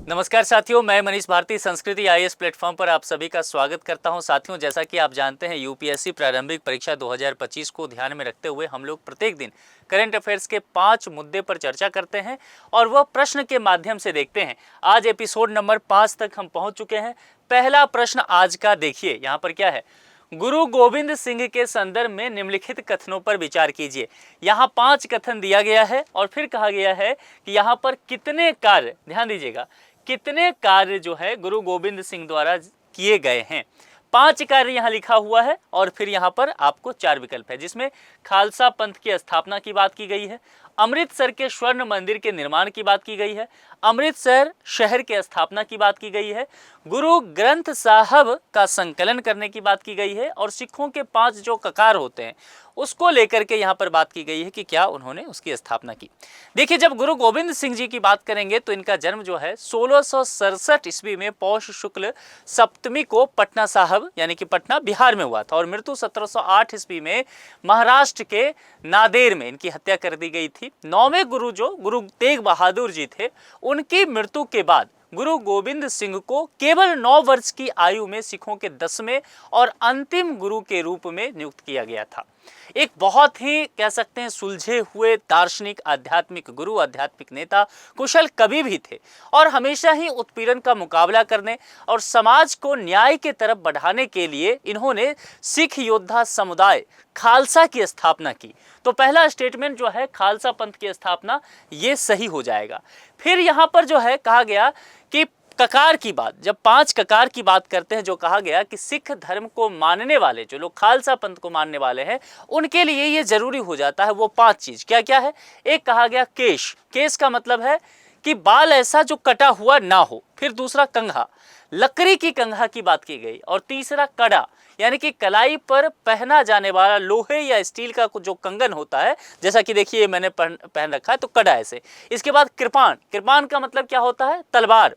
नमस्कार साथियों, मैं मनीष भारती संस्कृति आईएएस प्लेटफॉर्म पर आप सभी का स्वागत करता हूं। साथियों, जैसा कि आप जानते हैं यूपीएससी प्रारंभिक परीक्षा 2025 को ध्यान में रखते हुए हम लोग प्रत्येक दिन करंट अफेयर्स के 5 मुद्दे पर चर्चा करते हैं और वह प्रश्न के माध्यम से देखते हैं। आज एपिसोड नंबर 5 तक हम पहुँच चुके हैं। पहला प्रश्न आज का देखिए, यहाँ पर क्या है। गुरु गोविंद सिंह के संदर्भ में निम्नलिखित कथनों पर विचार कीजिए। यहाँ 5 कथन दिया गया है और फिर कहा गया है कि यहाँ पर कितने कार्य, ध्यान दीजिएगा, कितने कार्य जो है गुरु गोविंद सिंह द्वारा किए गए हैं। 5 कार्य यहाँ लिखा हुआ है और फिर यहाँ पर आपको 4 विकल्प है, जिसमें खालसा पंथ की स्थापना की बात की गई है, अमृतसर के स्वर्ण मंदिर के निर्माण की बात की गई है, अमृतसर शहर के स्थापना की बात की गई है, गुरु ग्रंथ साहब का संकलन करने की बात की गई है और सिखों के 5 जो ककार होते हैं उसको लेकर के यहाँ पर बात की गई है कि क्या उन्होंने उसकी स्थापना की। देखिए, जब गुरु गोविंद सिंह जी की बात करेंगे तो इनका जन्म जो है 1667 ईस्वी में पौष शुक्ल सप्तमी को पटना साहब यानी कि पटना बिहार में हुआ था और मृत्यु 1708 ईस्वी में महाराष्ट्र के नादेर में इनकी हत्या कर दी गई थी। 9वें गुरु जो गुरु तेग बहादुर जी थे, उनकी मृत्यु के बाद गुरु गोविंद सिंह को केवल 9 वर्ष की आयु में सिखों के 10वें और अंतिम गुरु के रूप में नियुक्त किया गया था। एक बहुत ही कह सकते हैं सुलझे हुए दार्शनिक, आध्यात्मिक गुरु, आध्यात्मिक नेता, कुशल कवि भी थे और हमेशा ही उत्पीड़न का मुकाबला करने और समाज को न्याय के तरफ बढ़ाने के लिए इन्होंने सिख योद्धा समुदाय खालसा की स्थापना की। तो पहला स्टेटमेंट जो है खालसा पंथ की स्थापना, ये सही हो जाएगा। फिर यहाँ पर जो है कहा गया कि ककार की बात, जब 5 ककार की बात करते हैं, जो कहा गया कि सिख धर्म को मानने वाले जो लोग खालसा पंथ को मानने वाले हैं उनके लिए ये जरूरी हो जाता है। वो 5 चीज क्या क्या है। एक कहा गया केश, केश का मतलब है कि बाल ऐसा जो कटा हुआ ना हो। फिर दूसरा कंघा, लकड़ी की कंघा की बात की गई और तीसरा कड़ा यानी कि कलाई पर पहना जाने वाला लोहे या स्टील का जो कंगन होता है, जैसा कि देखिए मैंने पहन रखा है तो कड़ा ऐसे। इसके बाद कृपाण, कृपाण का मतलब क्या होता है, तलवार।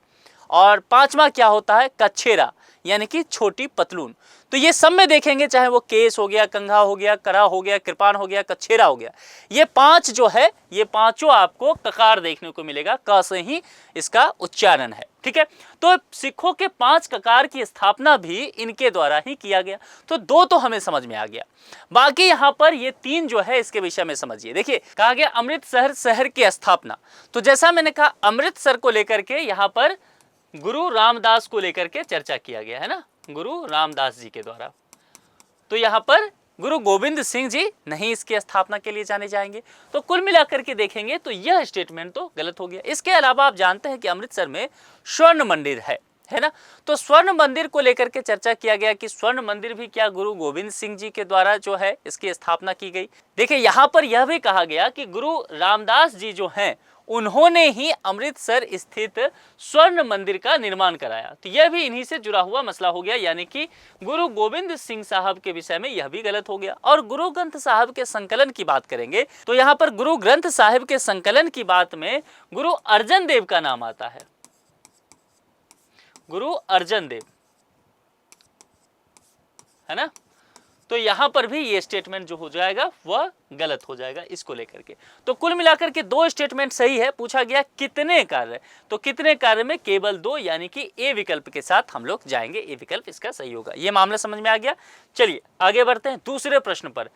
और 5वां क्या होता है, कच्छेरा यानी कि छोटी पतलून। तो ये सब में देखेंगे, चाहे वो केस हो गया, कंघा हो गया, कड़ा हो गया, कृपाण हो गया, कच्छेरा हो गया, ये 5 जो है ये पांचों आपको ककार देखने को मिलेगा। क से ही इसका उच्चारण है, ठीक है। तो सिखों के 5 ककार की स्थापना भी इनके द्वारा ही किया गया। तो 2 तो हमें समझ में आ गया। बाकी यहाँ पर ये 3 जो है इसके विषय में समझिए। देखिए, कहा गया अमृतसर शहर की स्थापना। तो जैसा मैंने कहा, अमृतसर को लेकर के यहाँ पर गुरु रामदास को लेकर के चर्चा किया गया है ना, गुरु रामदास जी के द्वारा। तो यहाँ पर गुरु गोविंद सिंह जी नहीं इसकी स्थापना के लिए जाने जाएंगे। तो कुल मिलाकर के देखेंगे तो यह स्टेटमेंट तो गलत हो गया। इसके अलावा आप जानते हैं कि अमृतसर में स्वर्ण मंदिर है ना। तो स्वर्ण मंदिर को लेकर के चर्चा किया गया कि स्वर्ण मंदिर भी क्या गुरु गोविंद सिंह जी के द्वारा जो है इसकी स्थापना की गई। देखिए, यहाँ पर यह भी कहा गया कि गुरु रामदास जी जो हैं उन्होंने ही अमृतसर स्थित स्वर्ण मंदिर का निर्माण कराया। तो यह भी इन्हीं से जुड़ा हुआ मसला हो गया, यानी कि गुरु गोविंद सिंह साहब के विषय में यह भी गलत हो गया। और गुरु ग्रंथ साहब के संकलन की बात करेंगे तो यहाँ पर गुरु ग्रंथ साहब के संकलन की बात में गुरु अर्जन देव का नाम आता है, गुरु अर्जन देव, है ना। तो यहां पर भी ये स्टेटमेंट जो हो जाएगा वह गलत हो जाएगा इसको लेकर के। तो कुल मिलाकर के 2 स्टेटमेंट सही है। पूछा गया कितने कार्य, तो कितने कार्य में केवल 2 यानी कि ए विकल्प के साथ हम लोग जाएंगे। ए विकल्प इसका सही होगा। ये मामला समझ में आ गया। चलिए आगे बढ़ते हैं दूसरे प्रश्न पर।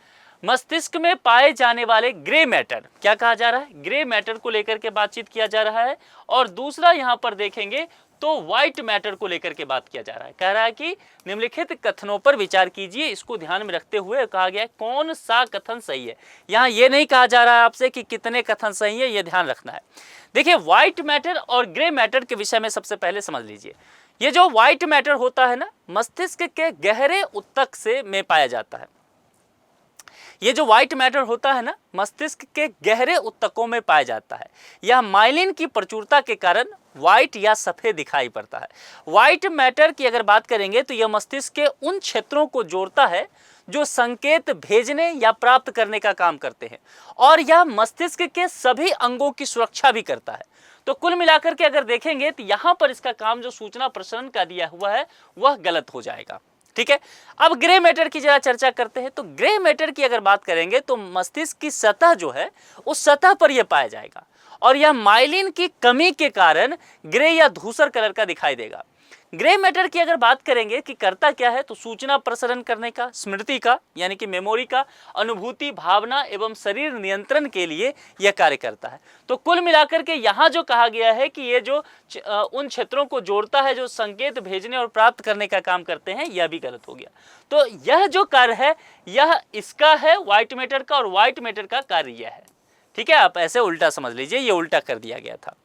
मस्तिष्क में पाए जाने वाले ग्रे मैटर, क्या कहा जा रहा है, ग्रे मैटर को लेकर के बातचीत किया जा रहा है। और दूसरा यहां पर देखेंगे तो व्हाइट मैटर को लेकर के बात किया जा रहा है। कह रहा है कि निम्नलिखित कथनों पर विचार कीजिए। इसको ध्यान में रखते हुए कहा गया है कौन सा कथन सही है। यहाँ ये नहीं कहा जा रहा है आपसे कि कितने कथन सही है, ये ध्यान रखना है। देखिए, व्हाइट मैटर और ग्रे मैटर के विषय में सबसे पहले समझ लीजिए। ये जो व्हाइट मैटर होता है ना, मस्तिष्क के गहरे उत्तक से में पाया जाता है। ये जो व्हाइट मैटर होता है ना, मस्तिष्क के गहरे उत्तकों में पाया जाता है। यह माइलिन की प्रचुरता के कारण व्हाइट या सफेद दिखाई पड़ता है। व्हाइट मैटर की अगर बात करेंगे तो यह मस्तिष्क के उन क्षेत्रों को जोड़ता है जो संकेत भेजने या प्राप्त करने का काम करते हैं और यह मस्तिष्क के सभी अंगों की सुरक्षा भी करता है। तो कुल मिलाकर के अगर देखेंगे तो यहाँ पर इसका काम जो सूचना प्रसरण का दिया हुआ है वह गलत हो जाएगा। ठीक है। अब ग्रे मैटर की जरा चर्चा करते हैं। तो ग्रे मैटर की अगर बात करेंगे तो मस्तिष्क की सतह जो है उस सतह पर यह पाया जाएगा और यह माइलिन की कमी के कारण ग्रे या धूसर कलर का दिखाई देगा। ग्रे मैटर की अगर बात करेंगे कि करता क्या है, तो सूचना प्रसारण करने का, स्मृति का यानी कि मेमोरी का, अनुभूति, भावना एवं शरीर नियंत्रण के लिए यह कार्य करता है। तो कुल मिलाकर के यहाँ जो कहा गया है कि ये जो उन क्षेत्रों को जोड़ता है जो संकेत भेजने और प्राप्त करने का काम करते हैं, यह भी गलत हो गया। तो यह जो कार्य है यह इसका है व्हाइट मैटर का, और व्हाइट मैटर का कार्य यह है। ठीक है, आप ऐसे उल्टा समझ लीजिए, ये उल्टा कर दिया गया था।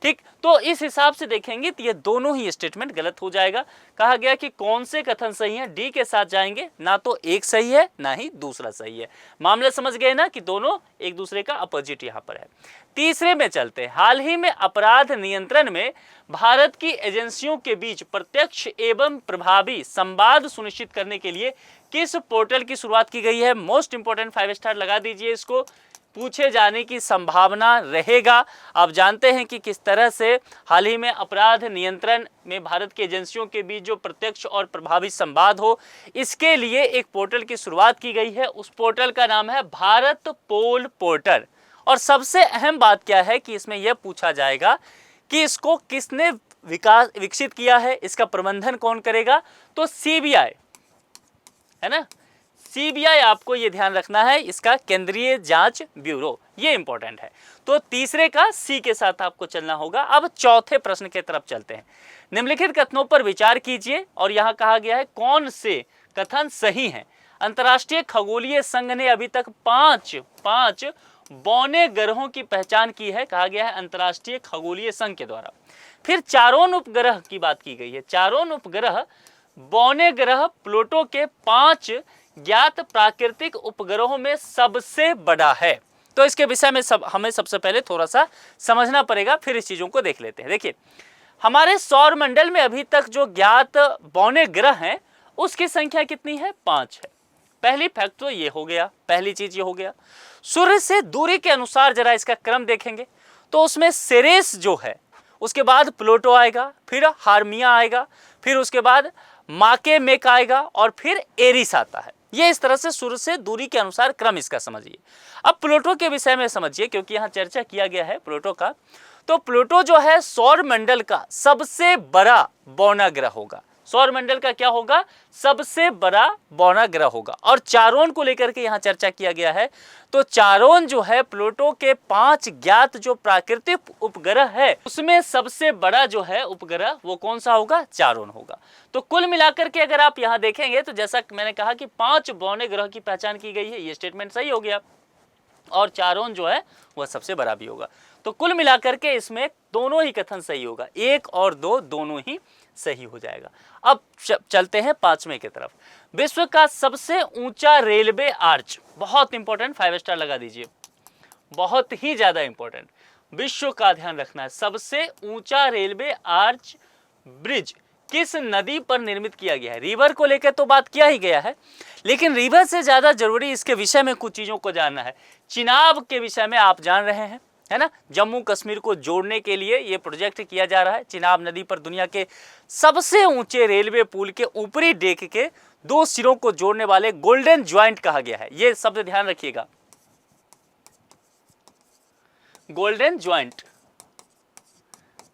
ठीक, तो इस हिसाब से देखेंगे तो ये दोनों ही स्टेटमेंट गलत हो जाएगा। कहा गया कि कौन से कथन सही हैं, डी के साथ जाएंगे, ना तो एक सही है ना ही दूसरा सही है। मामला समझ गए ना कि दोनों एक दूसरे का अपोजिट यहाँ पर है। तीसरे में चलते हैं। हाल ही में अपराध नियंत्रण में भारत की एजेंसियों के बीच प्रत्यक्ष एवं प्रभावी संवाद सुनिश्चित करने के लिए किस पोर्टल की शुरुआत की गई है? मोस्ट इंपोर्टेंट 5 स्टार लगा दीजिए इसको, पूछे जाने की संभावना रहेगा। आप जानते हैं कि किस तरह से हाल ही में अपराध नियंत्रण में भारत की एजेंसियों के बीच जो प्रत्यक्ष और प्रभावी संवाद हो, इसके लिए एक पोर्टल की शुरुआत की गई है। उस पोर्टल का नाम है भारत पोल पोर्टल। और सबसे अहम बात क्या है कि इसमें यह पूछा जाएगा कि इसको किसने विकसित किया है, इसका प्रबंधन कौन करेगा? तो सीबीआई है ना, सीबीआई आपको ये ध्यान रखना है, इसका केंद्रीय जांच ब्यूरो, ये इंपॉर्टेंट है। तो तीसरे का सी के साथ आपको चलना होगा। अब चौथे प्रश्न की तरफ चलते हैं। निम्नलिखित कथनों पर विचार कीजिए और यहाँ कहा गया है कौन से कथन सही हैं। अंतर्राष्ट्रीय खगोलीय संघ ने अभी तक पांच बौने ग्रहों की पहचान की है, कहा गया है अंतर्राष्ट्रीय खगोलीय संघ के द्वारा। फिर चारोन उपग्रह की बात की गई है। चारोन उपग्रह बौने ग्रह प्लूटो के 5 ज्ञात प्राकृतिक उपग्रहों में सबसे बड़ा है। तो इसके विषय में हमें सबसे पहले थोड़ा सा समझना पड़ेगा, फिर इस चीजों को देख लेते हैं। देखिए, हमारे सौर मंडल में अभी तक जो ज्ञात बौने ग्रह हैं उसकी संख्या कितनी है? 5 है। पहली फैक्ट तो ये हो गया, पहली चीज ये हो गया। सूर्य से दूरी के अनुसार जरा इसका क्रम देखेंगे तो उसमें सेरेस जो है, उसके बाद प्लूटो आएगा, फिर हार्मिया आएगा, फिर उसके बाद माके मेक आएगा और फिर एरिस आता है। ये इस तरह से सूर्य से दूरी के अनुसार क्रम इसका समझिए। अब प्लूटो के विषय में समझिए, क्योंकि यहाँ चर्चा किया गया है प्लूटो का। तो प्लूटो जो है सौर मंडल का सबसे बड़ा बौना ग्रह होगा। सौर मंडल का क्या होगा? सबसे बड़ा बौना ग्रह होगा। और चारोन को लेकर के यहाँ चर्चा किया गया है। तो चारोन जो है प्लूटो के 5 ज्ञात जो प्राकृतिक उपग्रह है उसमें सबसे बड़ा जो है उपग्रह वो कौन सा होगा? चारोन होगा। तो कुल मिलाकर के अगर आप यहाँ देखेंगे तो जैसा मैंने कहा कि 5 बौने ग्रह की पहचान की गई है, ये स्टेटमेंट सही हो गया। और चारोन जो है वह सबसे बड़ा भी होगा। तो कुल मिलाकर के इसमें दोनों ही कथन सही होगा, 1 और 2 दोनों ही सही हो जाएगा। अब चलते हैं 5वें की तरफ। विश्व का सबसे ऊंचा रेलवे आर्च, बहुत इंपॉर्टेंट, 5 स्टार लगा दीजिए, बहुत ही ज्यादा इंपॉर्टेंट, विश्व का ध्यान रखना है। सबसे ऊंचा रेलवे आर्च ब्रिज किस नदी पर निर्मित किया गया है? रिवर को लेकर तो बात किया ही गया है, लेकिन रिवर से ज्यादा जरूरी इसके विषय में कुछ चीजों को जानना है। चिनाब के विषय में आप जान रहे हैं, है ना, जम्मू कश्मीर को जोड़ने के लिए ये प्रोजेक्ट किया जा रहा है। चिनाब नदी पर दुनिया के सबसे ऊंचे रेलवे पुल के ऊपरी डेक के 2 सिरों को जोड़ने वाले गोल्डन ज्वाइंट कहा गया है। ये शब्द ध्यान रखिएगा, गोल्डन ज्वाइंट।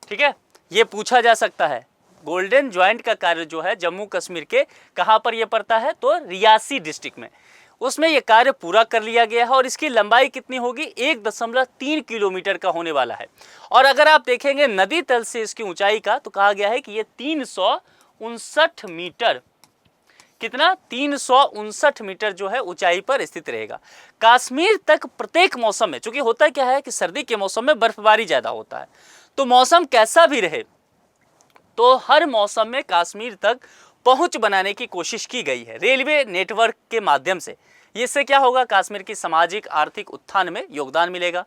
ठीक है, ये पूछा जा सकता है। गोल्डन ज्वाइंट का कार्य जो है जम्मू कश्मीर के कहां पर यह पड़ता है? तो रियासी डिस्ट्रिक्ट में, उसमें यह कार्य पूरा कर लिया गया है। और इसकी लंबाई कितनी होगी? 1.3 किलोमीटर का होने वाला है। और अगर आप देखेंगे नदी तल से इसकी ऊंचाई का, तो कहा गया है कि यह 359 मीटर, कितना? 359 मीटर जो है ऊंचाई पर स्थित रहेगा। कश्मीर तक प्रत्येक मौसम में, चूंकि होता क्या है कि सर्दी के मौसम में बर्फबारी ज्यादा होता है, तो मौसम कैसा भी रहे तो हर मौसम में कश्मीर तक पहुंच बनाने की कोशिश की गई है रेलवे नेटवर्क के माध्यम से। इससे क्या होगा? कश्मीर की सामाजिक आर्थिक उत्थान में योगदान मिलेगा।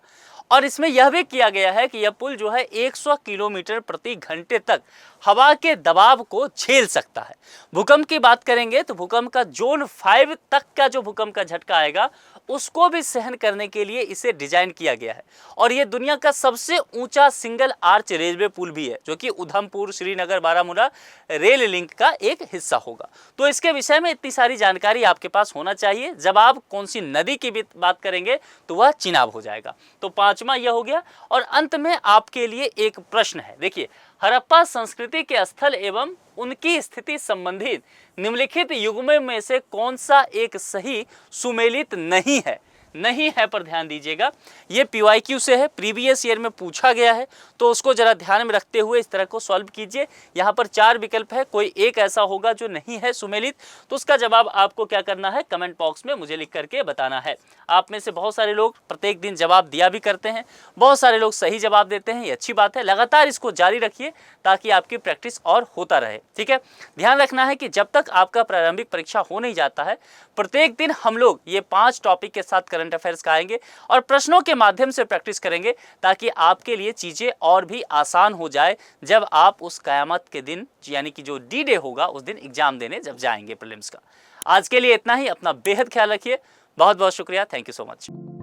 और इसमें यह भी किया गया है कि यह पुल जो है 100 किलोमीटर प्रति घंटे तक हवा के दबाव को झेल सकता है। भूकंप की बात करेंगे तो भूकंप का जोन 5 तक का जो भूकंप का झटका आएगा उसको भी सहन करने के लिए इसे डिजाइन किया गया है। और ये दुनिया का सबसे ऊंचा सिंगल आर्च रेलवे पुल भी है, जो कि उधमपुर श्रीनगर बारामूला रेल लिंक का एक हिस्सा होगा। तो इसके विषय में इतनी सारी जानकारी आपके पास होना चाहिए। जब आप कौन सी नदी की भी बात करेंगे तो वह चिनाब हो जाएगा। तो पांचवा यह हो गया। और अंत में आपके लिए एक प्रश्न है। देखिए, हड़प्पा संस्कृति के स्थल एवं उनकी स्थिति संबंधित निम्नलिखित युग्मों में से कौन सा एक सही सुमेलित नहीं है पर ध्यान दीजिएगा। ये PYQ से है, प्रीवियस ईयर में पूछा गया है, तो उसको जरा ध्यान में रखते हुए इस तरह को सॉल्व कीजिए। यहाँ पर 4 विकल्प है, कोई एक ऐसा होगा जो नहीं है सुमेलित, तो उसका जवाब आपको क्या करना है, कमेंट बॉक्स में मुझे लिख करके बताना है। आप में से बहुत सारे लोग प्रत्येक दिन जवाब दिया भी करते हैं, बहुत सारे लोग सही जवाब देते हैं, ये अच्छी बात है। लगातार इसको जारी रखिए ताकि आपकी प्रैक्टिस और होता रहे, ठीक है। ध्यान रखना है कि जब तक आपका प्रारंभिक परीक्षा हो नहीं जाता है, प्रत्येक दिन हम लोग ये 5 टॉपिक के साथ करंट अफेयर्स का आएंगे और प्रश्नों के माध्यम से प्रैक्टिस करेंगे, ताकि आपके लिए चीजें और भी आसान हो जाए जब आप उस कयामत के दिन, यानी कि जो D-Day होगा, उस दिन एग्जाम देने जब जाएंगे प्रीलिम्स का। आज के लिए इतना ही। अपना बेहद ख्याल रखिए। बहुत बहुत शुक्रिया। Thank you so much.